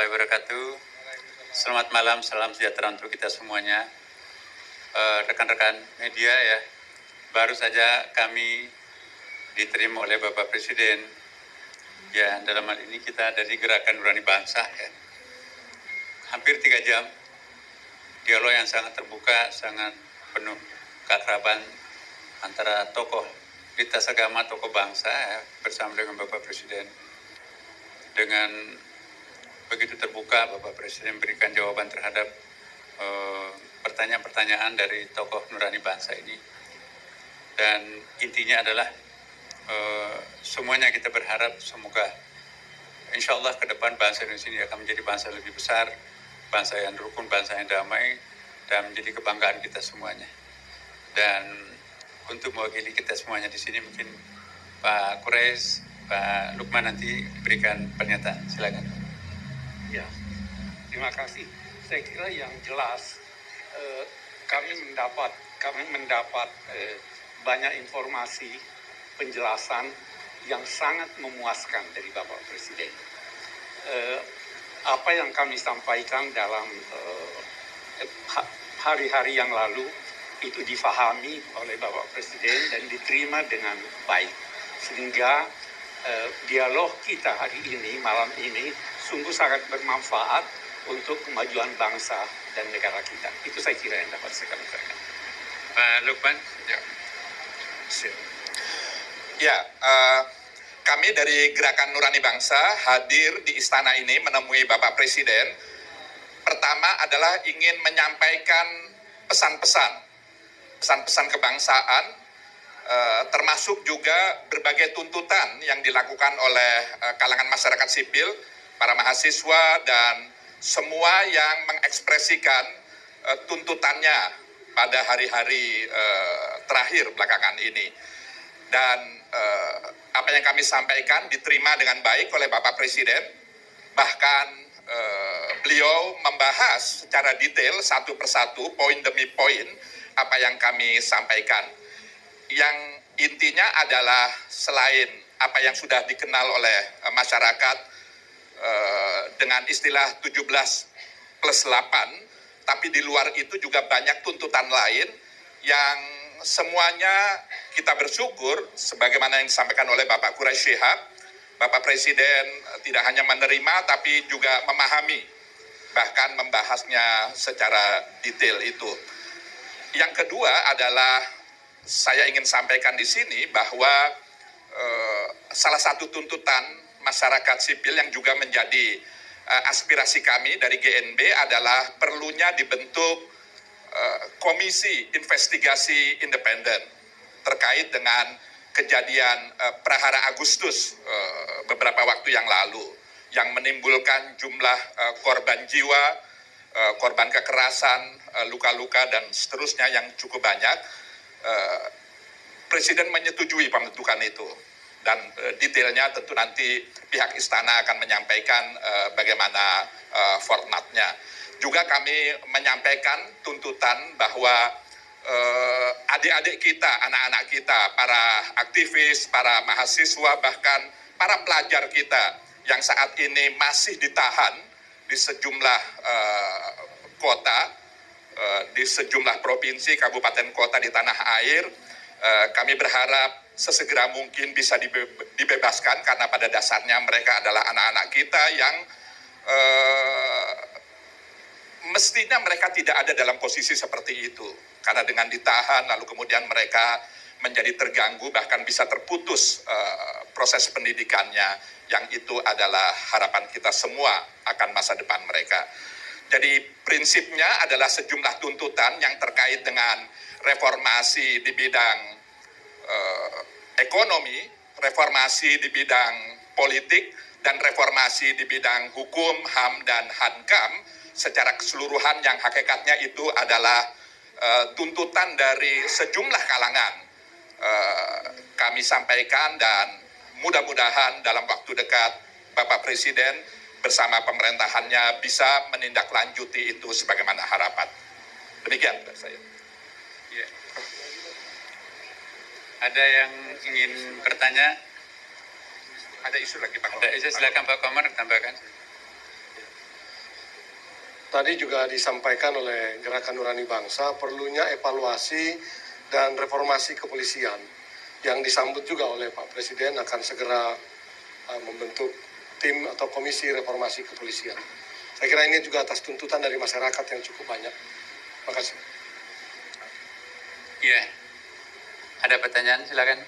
warahmatullahi wabarakatuh. Selamat malam, salam sejahtera untuk kita semuanya. Rekan-rekan media ya, baru saja kami diterima oleh Bapak Presiden. Ya, dalam hal ini kita dari Gerakan Nurani Bangsa ya. Hampir 3 jam dialog yang sangat terbuka, sangat penuh keakraban antara tokoh lintas agama, tokoh bangsa ya, bersama dengan Bapak Presiden. Dengan begitu terbuka, Bapak Presiden memberikan jawaban terhadap pertanyaan-pertanyaan dari tokoh nurani bangsa ini. Dan intinya adalah semuanya kita berharap semoga insya Allah ke depan bangsa Indonesia ini akan menjadi bangsa lebih besar, bangsa yang rukun, bangsa yang damai, dan menjadi kebanggaan kita semuanya. Dan untuk mewakili kita semuanya di sini mungkin Pak Quraisy, Pak Lukman nanti berikan pernyataan. Silakan. Ya, terima kasih. Saya kira yang jelas kami mendapat banyak informasi, penjelasan yang sangat memuaskan dari Bapak Presiden. Apa yang kami sampaikan dalam hari-hari yang lalu itu difahami oleh Bapak Presiden dan diterima dengan baik. Sehingga dialog kita hari ini, malam ini, sungguh sangat bermanfaat untuk kemajuan bangsa dan negara kita. Itu saya kira yang dapat saya katakan. Pak Lukman. Ya, kami dari Gerakan Nurani Bangsa hadir di istana ini menemui Bapak Presiden. Pertama adalah ingin menyampaikan pesan-pesan kebangsaan, termasuk juga berbagai tuntutan yang dilakukan oleh kalangan masyarakat sipil, para mahasiswa, dan semua yang mengekspresikan tuntutannya pada hari-hari terakhir belakangan ini. Dan apa yang kami sampaikan diterima dengan baik oleh Bapak Presiden. Bahkan beliau membahas secara detail satu persatu, poin demi poin, apa yang kami sampaikan. Yang intinya adalah selain apa yang sudah dikenal oleh masyarakat dengan istilah 17+8, tapi di luar itu juga banyak tuntutan lain yang semuanya kita bersyukur sebagaimana yang disampaikan oleh Bapak Quraisy Shihab. Bapak Presiden tidak hanya menerima tapi juga memahami, bahkan membahasnya secara detail itu. Yang kedua adalah saya ingin sampaikan di sini bahwa salah satu tuntutan masyarakat sipil yang juga menjadi aspirasi kami dari GNB adalah perlunya dibentuk komisi investigasi independen terkait dengan kejadian Prahara Agustus beberapa waktu yang lalu yang menimbulkan jumlah korban jiwa, korban kekerasan, luka-luka dan seterusnya yang cukup banyak. Presiden menyetujui pembentukan itu dan detailnya tentu nanti pihak istana akan menyampaikan bagaimana formatnya. Juga kami menyampaikan tuntutan bahwa adik-adik kita, anak-anak kita, para aktivis, para mahasiswa, bahkan para pelajar kita yang saat ini masih ditahan di sejumlah kota, di sejumlah provinsi, kabupaten, kota di tanah air, kami berharap sesegera mungkin bisa dibebaskan karena pada dasarnya mereka adalah anak-anak kita yang mestinya mereka tidak ada dalam posisi seperti itu. Karena dengan ditahan lalu kemudian mereka menjadi terganggu bahkan bisa terputus proses pendidikannya, yang itu adalah harapan kita semua akan masa depan mereka. Jadi prinsipnya adalah sejumlah tuntutan yang terkait dengan reformasi di bidang ekonomi, reformasi di bidang politik, dan reformasi di bidang hukum, HAM, dan HANKAM secara keseluruhan yang hakikatnya itu adalah tuntutan dari sejumlah kalangan. Kami sampaikan dan mudah-mudahan dalam waktu dekat Bapak Presiden bersama pemerintahannya bisa menindaklanjuti itu sebagaimana harapan. Demikian dari saya. Ya. Ada yang ingin bertanya? Ada isu lagi Pak. Ada isu, silakan Pak Komar tambahkan. tadi juga disampaikan oleh Gerakan Nurani Bangsa perlunya evaluasi dan reformasi kepolisian yang disambut juga oleh Pak Presiden akan segera membentuk tim atau komisi reformasi kepolisian. Saya kira ini juga atas tuntutan dari masyarakat yang cukup banyak. Terima kasih. Iya. Ada pertanyaan, silakan.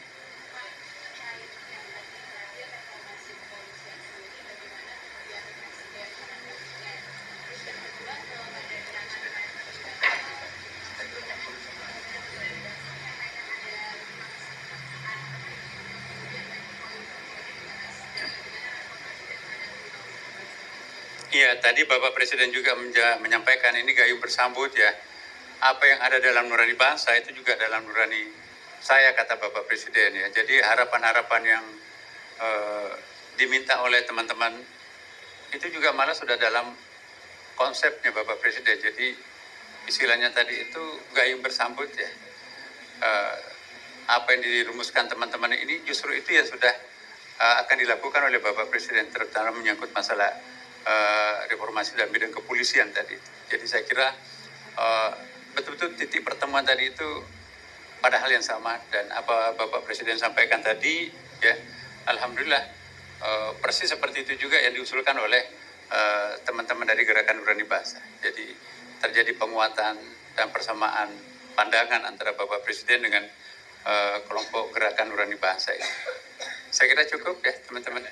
Iya, tadi Bapak Presiden juga menyampaikan ini gayung bersambut ya. Apa yang ada dalam nurani bangsa itu juga dalam nurani saya, kata Bapak Presiden ya. Jadi harapan-harapan yang diminta oleh teman-teman itu juga malah sudah dalam konsepnya Bapak Presiden. Jadi istilahnya tadi itu gayung bersambut ya. Apa yang dirumuskan teman-teman ini justru itu yang sudah akan dilakukan oleh Bapak Presiden, terutama menyangkut masalah reformasi dalam bidang kepolisian tadi. Jadi saya kira betul-betul titik pertemuan tadi itu pada hal yang sama, dan apa Bapak Presiden sampaikan tadi ya, alhamdulillah persis seperti itu juga yang diusulkan oleh teman-teman dari Gerakan Nurani Bangsa. Jadi terjadi penguatan dan persamaan pandangan antara Bapak Presiden dengan kelompok Gerakan Nurani Bangsa ini. Saya kira cukup ya teman-teman.